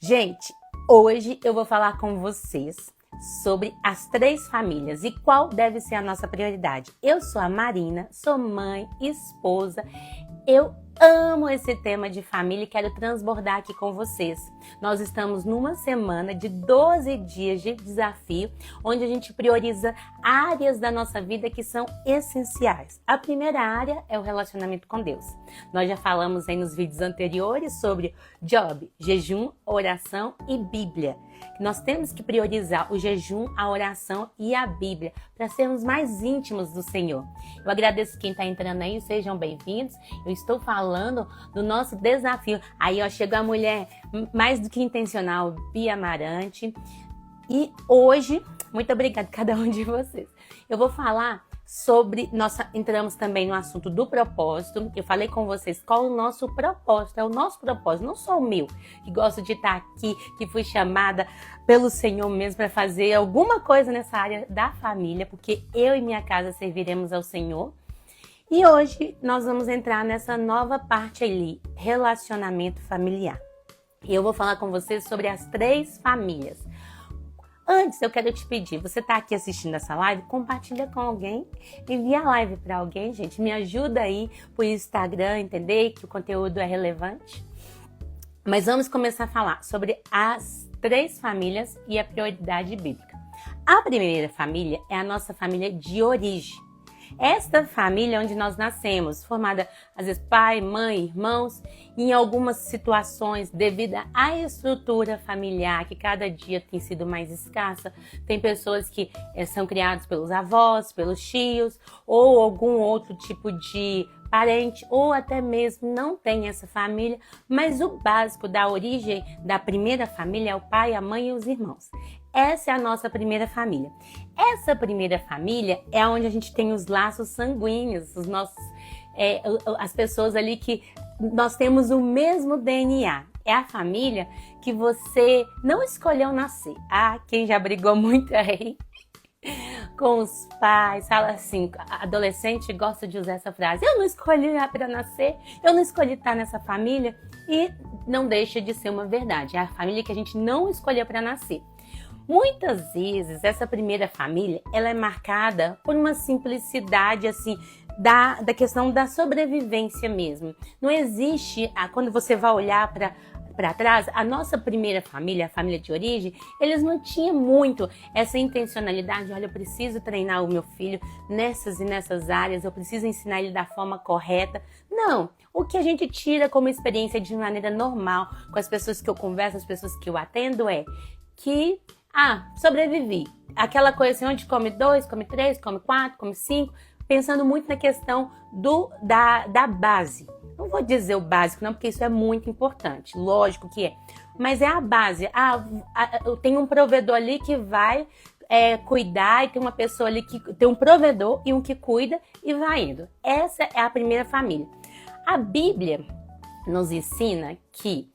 Gente, hoje eu vou falar com vocês sobre as 3 famílias e qual deve ser a nossa prioridade. Eu sou a Marina, sou mãe, esposa, eu amo esse tema de família e quero transbordar aqui com vocês. Nós estamos numa semana de 12 dias de desafio, onde a gente prioriza áreas da nossa vida que são essenciais. A primeira área é o relacionamento com Deus. Nós já falamos aí nos vídeos anteriores sobre job, jejum, oração e Bíblia. Nós temos que priorizar o jejum, a oração e a Bíblia para sermos mais íntimos do Senhor. Eu agradeço quem está entrando aí, sejam bem-vindos. Eu estou falando do nosso desafio. Aí, ó, chegou a mulher mais do que intencional, Bia Amarante. E hoje, muito obrigada a cada um de vocês. Eu vou falar sobre, entramos também no assunto do propósito. Eu falei com vocês qual o nosso propósito, é o nosso propósito, não só o meu, que gosto de estar aqui, que fui chamada pelo Senhor mesmo para fazer alguma coisa nessa área da família, porque eu e minha casa serviremos ao Senhor. E hoje nós vamos entrar nessa nova parte ali, relacionamento familiar. E eu vou falar com vocês sobre as 3 famílias. Antes, eu quero te pedir, você está aqui assistindo essa live, compartilha com alguém, envia a live para alguém, gente, me ajuda aí por Instagram, entender que o conteúdo é relevante. Mas vamos começar a falar sobre as 3 famílias e a prioridade bíblica. A primeira família é a nossa família de origem. Esta família é onde nós nascemos, formada às vezes pai, mãe, irmãos, em algumas situações devido à estrutura familiar que cada dia tem sido mais escassa. Tem pessoas que são criadas pelos avós, pelos tios ou algum outro tipo de parente ou até mesmo não tem essa família, mas o básico da origem da primeira família é o pai, a mãe e os irmãos. Essa é a nossa primeira família. Essa primeira família é onde a gente tem os laços sanguíneos, os nossos, as pessoas ali que nós temos o mesmo DNA. É a família que você não escolheu nascer. Ah, quem já brigou muito aí com os pais, fala assim, adolescente gosta de usar essa frase, eu não escolhi para nascer, eu não escolhi estar nessa família, e não deixa de ser uma verdade, é a família que a gente não escolheu para nascer. Muitas vezes essa primeira família, ela é marcada por uma simplicidade assim, da questão da sobrevivência mesmo. Não existe, quando você vai olhar para trás, a nossa primeira família, a família de origem, eles não tinham muito essa intencionalidade, olha, eu preciso treinar o meu filho nessas e nessas áreas, eu preciso ensinar ele da forma correta. Não, o que a gente tira como experiência de maneira normal com as pessoas que eu converso, as pessoas que eu atendo é que, sobrevivi. Aquela coisa assim, onde come 2, come 3, come 4, come 5, pensando muito na questão da base. Não vou dizer o básico não, porque isso é muito importante, lógico que é. Mas é a base. Eu tenho um provedor ali que vai cuidar, e tem uma pessoa ali que tem um provedor e um que cuida e vai indo. Essa é a primeira família. A Bíblia nos ensina que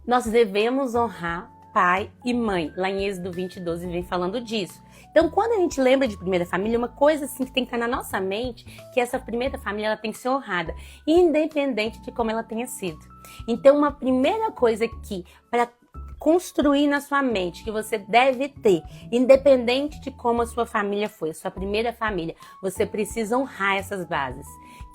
nós devemos honrar pai e mãe. Lá em Êxodo 20:12 vem falando disso. Então, quando a gente lembra de primeira família, uma coisa assim que tem que estar na nossa mente, que essa primeira família ela tem que ser honrada, independente de como ela tenha sido. Então, uma primeira coisa que, para construir na sua mente, que você deve ter, independente de como a sua família foi, a sua primeira família, você precisa honrar essas bases.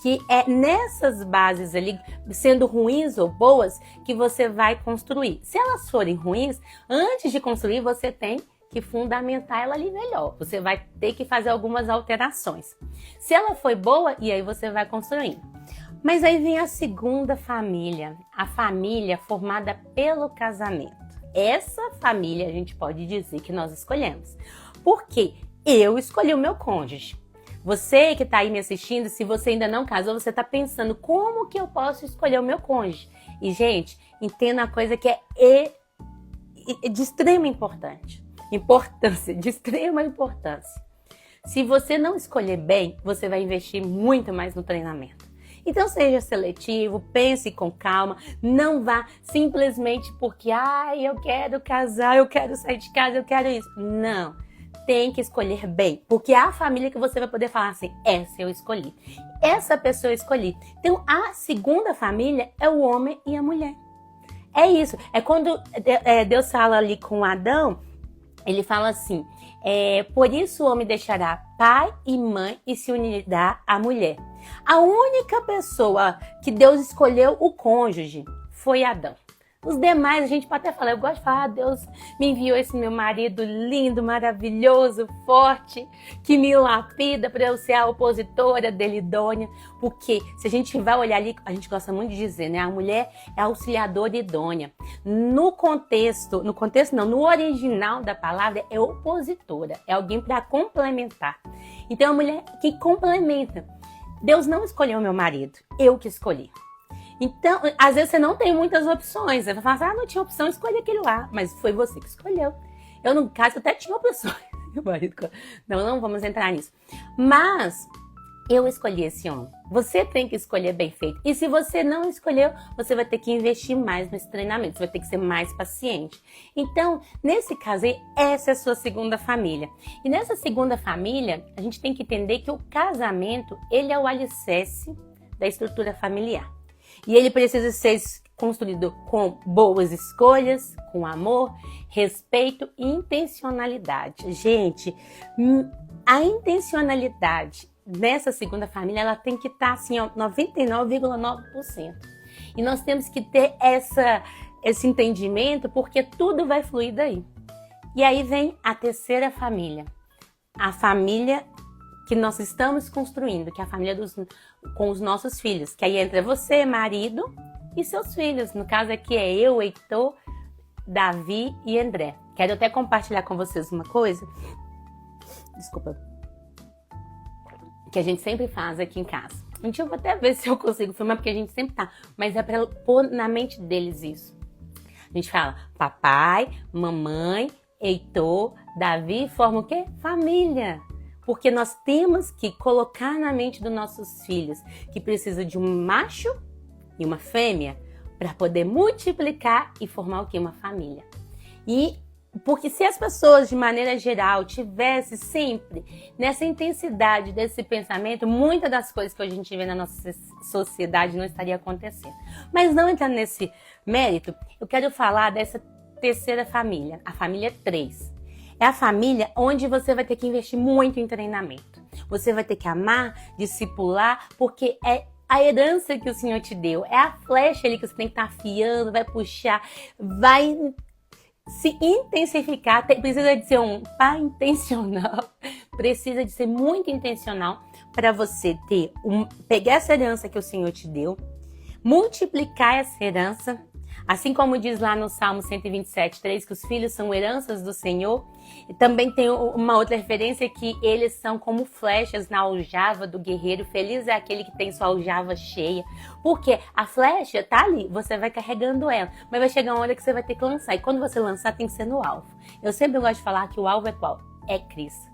Que é nessas bases ali, sendo ruins ou boas, que você vai construir. Se elas forem ruins, antes de construir, você tem que fundamentar ela ali melhor. Você vai ter que fazer algumas alterações. Se ela foi boa, e aí você vai construindo. Mas aí vem a segunda família, a família formada pelo casamento. Essa família a gente pode dizer que nós escolhemos. Porque eu escolhi o meu cônjuge. Você que está aí me assistindo, se você ainda não casou, você está pensando como que eu posso escolher o meu cônjuge. E, gente, entenda uma coisa que é de extrema importância, de extrema importância. Se você não escolher bem, você vai investir muito mais no treinamento. Então seja seletivo, pense com calma, não vá simplesmente porque eu quero casar, eu quero sair de casa, eu quero isso. Não. Tem que escolher bem, porque é a família que você vai poder falar assim, essa eu escolhi, essa pessoa eu escolhi. Então a segunda família é o homem e a mulher. É isso. É quando Deus fala ali com Adão, ele fala assim, por isso o homem deixará pai e mãe e se unirá à mulher. A única pessoa que Deus escolheu o cônjuge foi Adão. Os demais, a gente pode até falar, eu gosto de falar, Deus me enviou esse meu marido lindo, maravilhoso, forte, que me lapida para eu ser a opositora dele idônea. Porque se a gente vai olhar ali, a gente gosta muito de dizer, né? A mulher é auxiliadora idônea. No original da palavra é opositora, é alguém para complementar. Então é a mulher que complementa. Deus não escolheu meu marido, eu que escolhi. Então, às vezes você não tem muitas opções. Você vai falar assim, não tinha opção, escolhi aquele lá. Mas foi você que escolheu. Eu, no caso, até tinha opções. Meu marido... Não vamos entrar nisso. Mas eu escolhi esse homem. Você tem que escolher bem feito. E se você não escolheu, você vai ter que investir mais nesse treinamento. Você vai ter que ser mais paciente. Então, nesse caso aí, essa é a sua segunda família. E nessa segunda família, a gente tem que entender que o casamento, ele é o alicerce da estrutura familiar. E ele precisa ser construído com boas escolhas, com amor, respeito e intencionalidade. Gente, a intencionalidade nessa segunda família, ela tem que estar assim, 99,9%. E nós temos que ter esse entendimento, porque tudo vai fluir daí. E aí vem a terceira família. A família que nós estamos construindo, que é a família com os nossos filhos, que aí entra você, marido, e seus filhos. No caso aqui é eu, Heitor, Davi e André. Quero até compartilhar com vocês uma coisa, desculpa, que a gente sempre faz aqui em casa. Eu vou até ver se eu consigo filmar, porque a gente sempre tá, mas é para pôr na mente deles isso. A gente fala papai, mamãe, Heitor, Davi, forma o quê? Família. Porque nós temos que colocar na mente dos nossos filhos que precisa de um macho e uma fêmea para poder multiplicar e formar o quê? Uma família. E porque se as pessoas, de maneira geral, tivessem sempre nessa intensidade desse pensamento, muitas das coisas que hoje a gente vê na nossa sociedade não estaria acontecendo. Mas não entrando nesse mérito, eu quero falar dessa terceira família, a família 3. É a família onde você vai ter que investir muito em treinamento. Você vai ter que amar, discipular, porque é a herança que o Senhor te deu. É a flecha ali que você tem que estar afiando, vai puxar, vai se intensificar. Precisa de ser um pai intencional. Precisa de ser muito intencional para você pegar essa herança que o Senhor te deu, multiplicar essa herança. Assim como diz lá no Salmo 127:3, que os filhos são heranças do Senhor. E também tem uma outra referência que eles são como flechas na aljava do guerreiro. Feliz é aquele que tem sua aljava cheia. Porque a flecha tá ali, você vai carregando ela. Mas vai chegar uma hora que você vai ter que lançar. E quando você lançar, tem que ser no alvo. Eu sempre gosto de falar que o alvo é qual? É Cristo.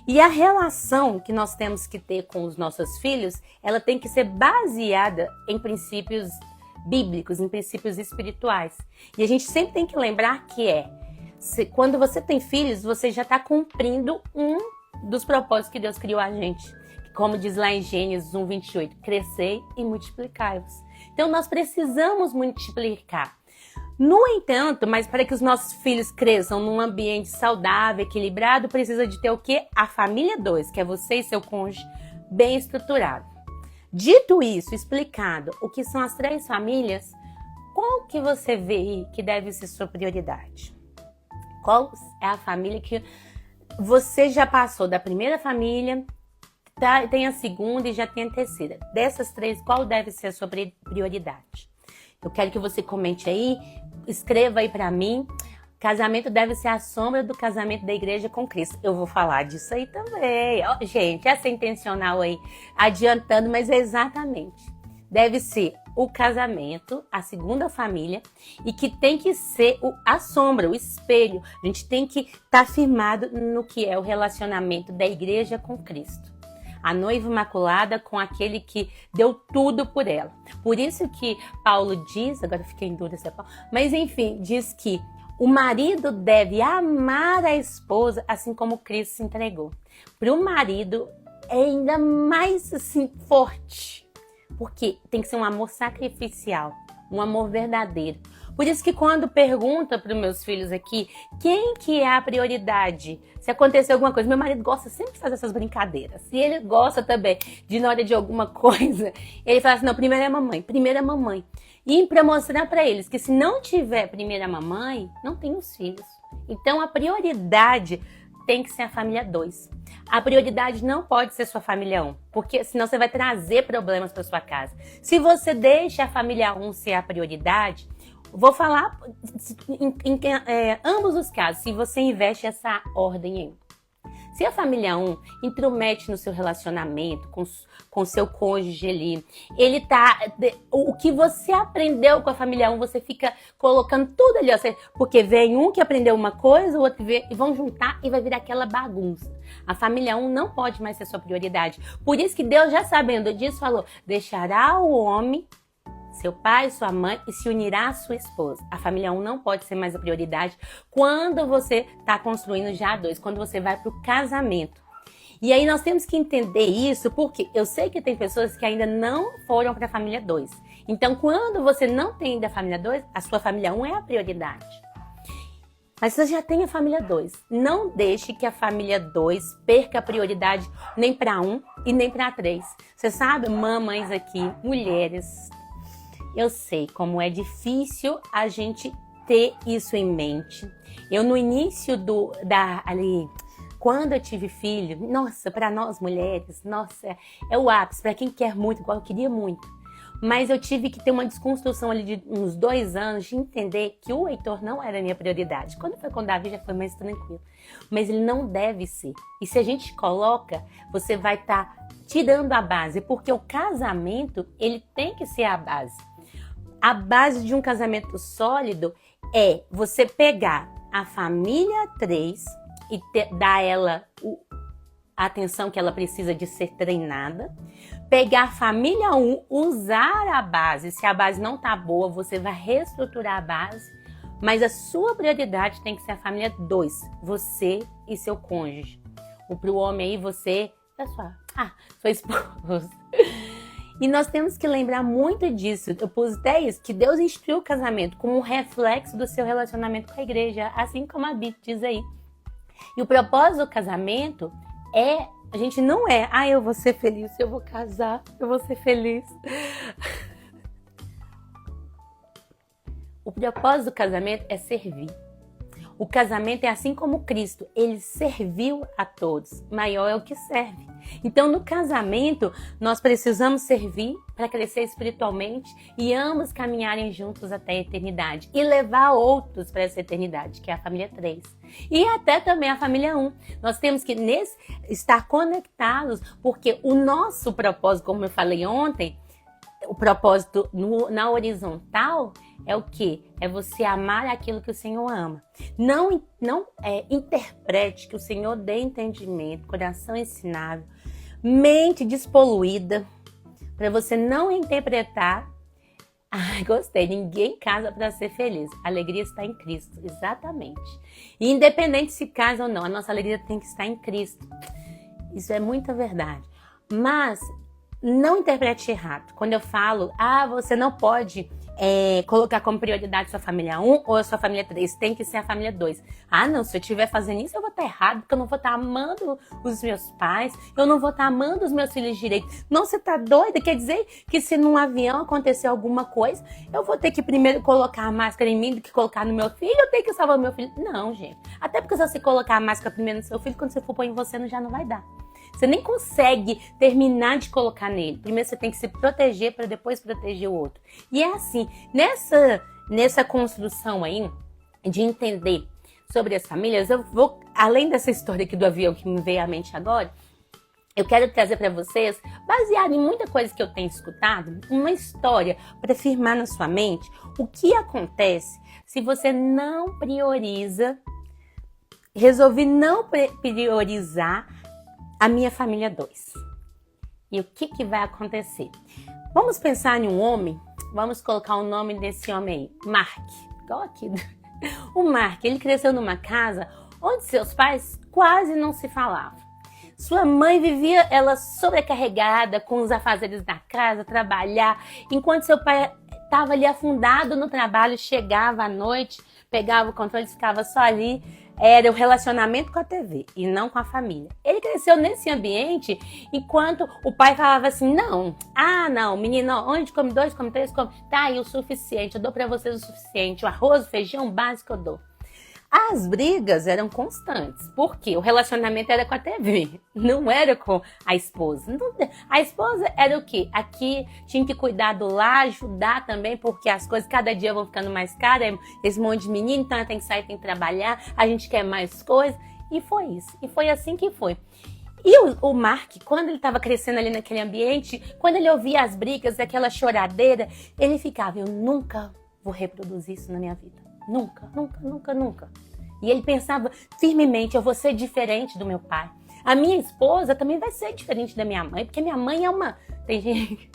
E a relação que nós temos que ter com os nossos filhos, ela tem que ser baseada em princípios bíblicos, em princípios espirituais. E a gente sempre tem que lembrar que quando você tem filhos, você já está cumprindo um dos propósitos que Deus criou a gente. Como diz lá em Gênesis 1:28, crescei e multiplicai-vos. Então nós precisamos multiplicar. No entanto, mas para que os nossos filhos cresçam num ambiente saudável, equilibrado, precisa de ter o quê? A família 2, que é você e seu cônjuge, bem estruturado. Dito isso, explicado o que são as 3 famílias, qual que você vê que deve ser sua prioridade? Qual é a família que você já passou da primeira família, tem a segunda e já tem a terceira? Dessas 3, qual deve ser a sua prioridade? Eu quero que você comente aí, escreva aí para mim. Casamento deve ser a sombra do casamento da igreja com Cristo. Eu vou falar disso aí também. Gente, essa é intencional aí, adiantando, mas é exatamente. Deve ser o casamento, a segunda família, e que tem que ser a sombra, o espelho. A gente tem que estar firmado no que é o relacionamento da igreja com Cristo. A noiva imaculada com aquele que deu tudo por ela. Por isso que Paulo diz, agora eu fiquei em dúvida se é Paulo, mas enfim, diz que o marido deve amar a esposa assim como Cristo se entregou. Para o marido é ainda mais assim, forte, porque tem que ser um amor sacrificial, um amor verdadeiro. Por isso que quando pergunta para os meus filhos aqui, quem que é a prioridade? Se acontecer alguma coisa, meu marido gosta sempre de fazer essas brincadeiras. E ele gosta também de, na hora de alguma coisa, ele fala assim, não, primeiro é a mamãe, primeiro é a mamãe. E para mostrar para eles que se não tiver primeiro a mamãe, não tem os filhos. Então a prioridade tem que ser a família 2. A prioridade não pode ser sua família 1, porque senão você vai trazer problemas para sua casa. Se você deixa a família 1 ser a prioridade, vou falar em ambos os casos, se você investe essa ordem em. Se a família 1 intromete no seu relacionamento com seu cônjuge ali, ele tá. O que você aprendeu com a família 1, você fica colocando tudo ali, ó, porque vem um que aprendeu uma coisa, o outro vê, e vão juntar e vai virar aquela bagunça. A família 1 não pode mais ser sua prioridade. Por isso que Deus, já sabendo disso, falou: deixará o homem, seu pai, sua mãe, e se unirá à sua esposa. A família 1 não pode ser mais a prioridade quando você está construindo já a 2, quando você vai para o casamento. E aí nós temos que entender isso, porque eu sei que tem pessoas que ainda não foram para a família 2. Então, quando você não tem ainda a família 2, a sua família 1 é a prioridade. Mas você já tem a família 2. Não deixe que a família 2 perca a prioridade nem para 1 e nem para 3. Você sabe, mamães aqui, mulheres, eu sei como é difícil a gente ter isso em mente. Eu no início quando eu tive filho, nossa, para nós mulheres, nossa, é o ápice, para quem quer muito, igual eu queria muito. Mas eu tive que ter uma desconstrução ali de uns 2 anos de entender que o Heitor não era a minha prioridade. Quando foi com o Davi já foi mais tranquilo. Mas ele não deve ser. E se a gente coloca, você vai estar tirando a base, porque o casamento, ele tem que ser a base. A base de um casamento sólido é você pegar a família 3 e dar ela a atenção que ela precisa de ser treinada. Pegar a família 1, usar a base. Se a base não tá boa, você vai reestruturar a base. Mas a sua prioridade tem que ser a família 2. Você e seu cônjuge. Ou pro homem aí, você, sua esposa. E nós temos que lembrar muito disso. Eu pus até isso, que Deus instruiu o casamento como um reflexo do seu relacionamento com a igreja, assim como a Bíblia diz aí. E o propósito do casamento a gente não eu vou ser feliz, eu vou casar, eu vou ser feliz. O propósito do casamento é servir. O casamento é assim como Cristo, ele serviu a todos, maior é o que serve. Então, no casamento, nós precisamos servir para crescer espiritualmente e ambos caminharem juntos até a eternidade e levar outros para essa eternidade, que é a família 3. E até também a família 1. Nós temos que estar conectados, porque o nosso propósito, como eu falei ontem, o propósito na horizontal é o quê? É você amar aquilo que o Senhor ama. Não interprete, que o Senhor dê entendimento, coração ensinável, mente despoluída, para você não interpretar. Gostei, ninguém casa para ser feliz. A alegria está em Cristo, exatamente. E independente se casa ou não, a nossa alegria tem que estar em Cristo. Isso é muita verdade. Mas não interprete errado. Quando eu falo, você não pode colocar como prioridade sua família 1 ou a sua família 3, tem que ser a família 2. Não, se eu estiver fazendo isso, eu vou estar errado, porque eu não vou estar amando os meus pais, eu não vou estar amando os meus filhos direito. Não, você tá doida? Quer dizer que se num avião acontecer alguma coisa, eu vou ter que primeiro colocar a máscara em mim do que colocar no meu filho, eu tenho que salvar o meu filho? Não, gente. Até porque se você colocar a máscara primeiro no seu filho, quando você for pôr em você, já não vai dar. Você nem consegue terminar de colocar nele. Primeiro você tem que se proteger para depois proteger o outro. E é assim, nessa construção aí, de entender sobre as famílias, eu vou, além dessa história aqui do avião que me veio à mente agora, eu quero trazer para vocês, baseado em muita coisa que eu tenho escutado, uma história para firmar na sua mente o que acontece se você não prioriza, resolve não priorizar a minha família 2. E o que vai acontecer? Vamos pensar em um homem, vamos colocar o nome desse homem aí, Mark. Igual aqui. O Mark, ele cresceu numa casa onde seus pais quase não se falavam. Sua mãe vivia ela sobrecarregada com os afazeres da casa, trabalhar, enquanto seu pai estava ali afundado no trabalho, chegava à noite, pegava o controle, ficava só ali. Era o relacionamento com a TV e não com a família. Ele cresceu nesse ambiente enquanto o pai falava assim, não, menino, onde come 2, come 3, come... Tá aí o suficiente, eu dou pra vocês o suficiente. O arroz, o feijão básico eu dou. As brigas eram constantes, porque o relacionamento era com a TV, não era com a esposa. A esposa era o quê? Aqui tinha que cuidar do lar, ajudar também, porque as coisas cada dia vão ficando mais caras, esse monte de menino, então tem que sair, tem que trabalhar, a gente quer mais coisas. E foi isso, e foi assim que foi. E o Mark, quando ele estava crescendo ali naquele ambiente, quando ele ouvia as brigas, aquela choradeira, ele ficava, eu nunca vou reproduzir isso na minha vida. Nunca, nunca, nunca, nunca. E ele pensava firmemente, eu vou ser diferente do meu pai. A minha esposa também vai ser diferente da minha mãe, porque minha mãe é uma... Tem gente...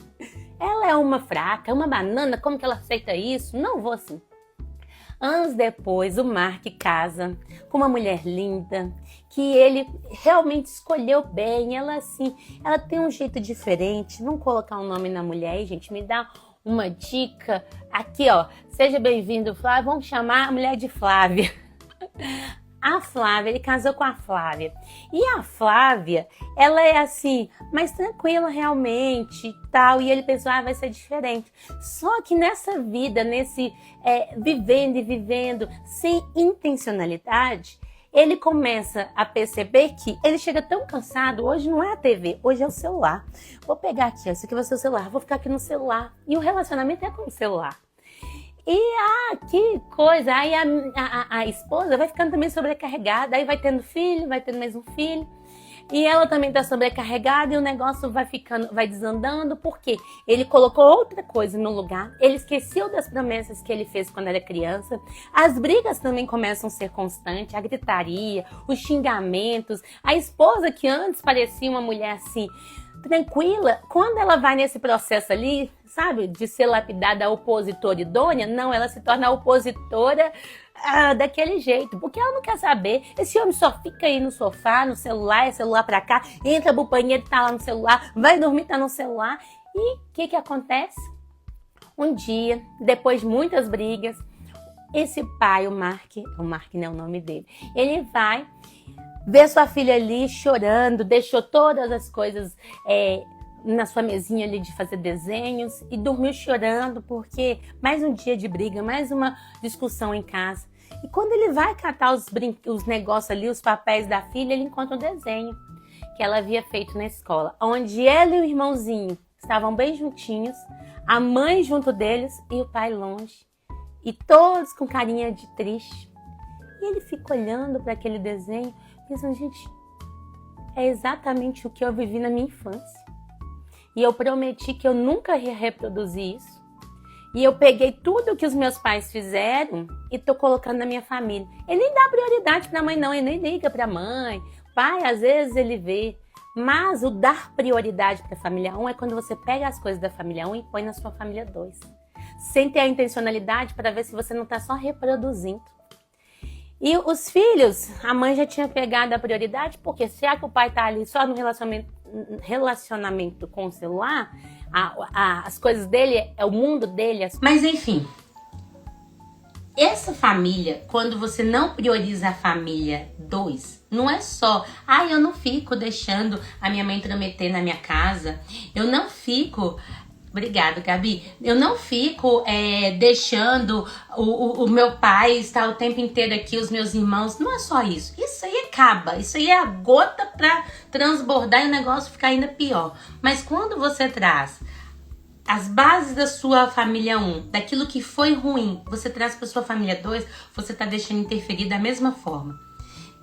Ela é uma fraca, uma banana, como que ela aceita isso? Não vou assim. Anos depois, o Mark casa com uma mulher linda, que ele realmente escolheu bem. Ela assim, ela tem um jeito diferente. Vamos colocar um nome na mulher aí, gente, me dá uma dica. Aqui, ó, seja bem-vindo, Flávio. Vamos chamar a mulher de Flávia. A Flávia, ele casou com a Flávia. E a Flávia, ela é assim, mais tranquila realmente e tal. E ele pensou, vai ser diferente. Só que nessa vida, vivendo e vivendo, sem intencionalidade, ele começa a perceber que ele chega tão cansado, hoje não é a TV, hoje é o celular. Vou pegar aqui, ó, isso aqui vai ser o celular, vou ficar aqui no celular. E o relacionamento é com o celular. E, que coisa, aí a esposa vai ficando também sobrecarregada, aí vai tendo filho, vai tendo mais um filho, e ela também tá sobrecarregada e o negócio vai desandando, porque ele colocou outra coisa no lugar, ele esqueceu das promessas que ele fez quando era criança, as brigas também começam a ser constantes, a gritaria, os xingamentos, a esposa que antes parecia uma mulher assim, tranquila, quando ela vai nesse processo ali, sabe, de ser lapidada a opositora idônea, não, ela se torna a opositora daquele jeito, porque ela não quer saber, esse homem só fica aí no sofá, no celular, é celular pra cá, entra pro banheiro, tá lá no celular, vai dormir, tá no celular, e o que acontece? Um dia, depois de muitas brigas, esse pai, o Mark não é o nome dele, ele vai ver sua filha ali chorando, deixou todas as coisas na sua mesinha ali de fazer desenhos e dormiu chorando porque mais um dia de briga, mais uma discussão em casa. E quando ele vai catar os negócios ali, os papéis da filha, ele encontra um desenho que ela havia feito na escola, onde ela e o irmãozinho estavam bem juntinhos, a mãe junto deles e o pai longe, e todos com carinha de triste. E ele fica olhando para aquele desenho, pensando, gente, é exatamente o que eu vivi na minha infância. E eu prometi que eu nunca ia reproduzir isso. E eu peguei tudo que os meus pais fizeram e tô colocando na minha família. Ele nem dá prioridade pra mãe, não. Ele nem liga pra mãe. Pai, às vezes ele vê. Mas o dar prioridade pra família 1 é quando você pega as coisas da família 1 e põe na sua família 2. Sem ter a intencionalidade para ver se você não tá só reproduzindo. E os filhos, a mãe já tinha pegado a prioridade, porque se é que o pai tá ali só no relacionamento com o celular, as coisas dele, é o mundo dele. Mas enfim, essa família, quando você não prioriza a família 2, não é só, eu não fico deixando a minha mãe intrometer na minha casa, eu não fico... Obrigada, Gabi. Eu não fico deixando o meu pai estar o tempo inteiro aqui, os meus irmãos. Não é só isso. Isso aí acaba. Isso aí é a gota para transbordar e o negócio ficar ainda pior. Mas quando você traz as bases da sua família 1, daquilo que foi ruim, você traz para sua família 2, você está deixando interferir da mesma forma.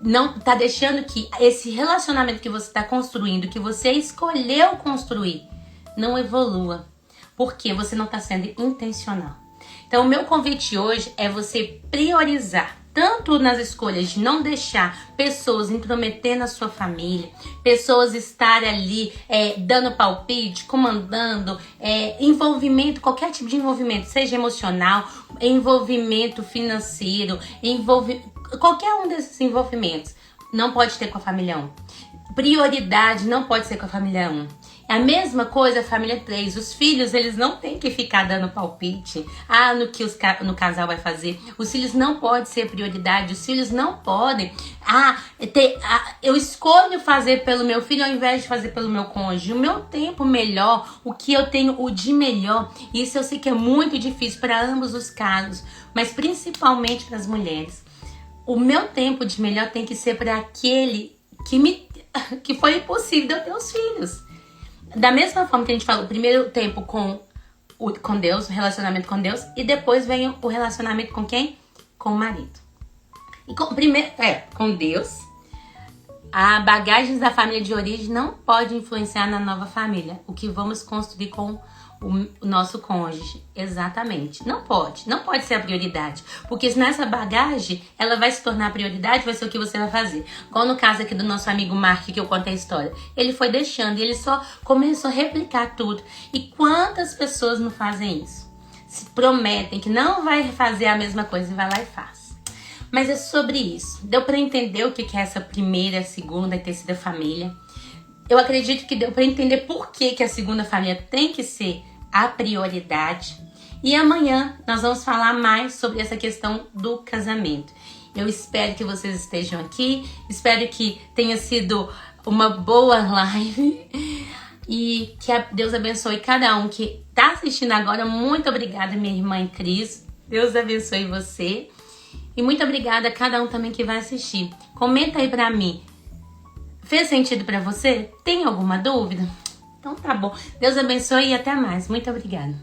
Não está deixando que esse relacionamento que você está construindo, que você escolheu construir, não evolua. Porque você não está sendo intencional. Então, o meu convite hoje é você priorizar, tanto nas escolhas de não deixar pessoas intrometer na sua família, pessoas estarem ali dando palpite, comandando, envolvimento, qualquer tipo de envolvimento, seja emocional, envolvimento financeiro, qualquer um desses envolvimentos, não pode ter com a família 1. Prioridade não pode ser com a família 1. É a mesma coisa a família 3. Os filhos, eles não têm que ficar dando palpite no que no casal vai fazer. Os filhos não podem ser prioridade. Os filhos não podem eu escolho fazer pelo meu filho ao invés de fazer pelo meu cônjuge. O meu tempo melhor, o que eu tenho o de melhor. Isso eu sei que é muito difícil para ambos os casos, mas principalmente para as mulheres. O meu tempo de melhor tem que ser para aquele que foi impossível de eu ter os filhos. Da mesma forma que a gente falou, o primeiro tempo com Deus, o relacionamento com Deus, e depois vem o relacionamento com quem? Com o marido. E com Deus. A bagagem da família de origem não pode influenciar na nova família. O que vamos construir com o nosso cônjuge. Exatamente. Não pode ser a prioridade. Porque se nessa bagagem ela vai se tornar prioridade, vai ser o que você vai fazer. Como no caso aqui do nosso amigo Mark, que eu contei a história. Ele foi deixando e ele só começou a replicar tudo. E quantas pessoas não fazem isso? Se prometem que não vai fazer a mesma coisa e vai lá e faz. Mas é sobre isso. Deu para entender o que é essa primeira, segunda e terceira família. Eu acredito que deu para entender por que a segunda família tem que ser a prioridade. E amanhã nós vamos falar mais sobre essa questão do casamento. Eu espero que vocês estejam aqui. Espero que tenha sido uma boa live. E que Deus abençoe cada um que está assistindo agora. Muito obrigada, minha irmã Cris. Deus abençoe você. E muito obrigada a cada um também que vai assistir. Comenta aí pra mim. Fez sentido pra você? Tem alguma dúvida? Então tá bom. Deus abençoe e até mais. Muito obrigada.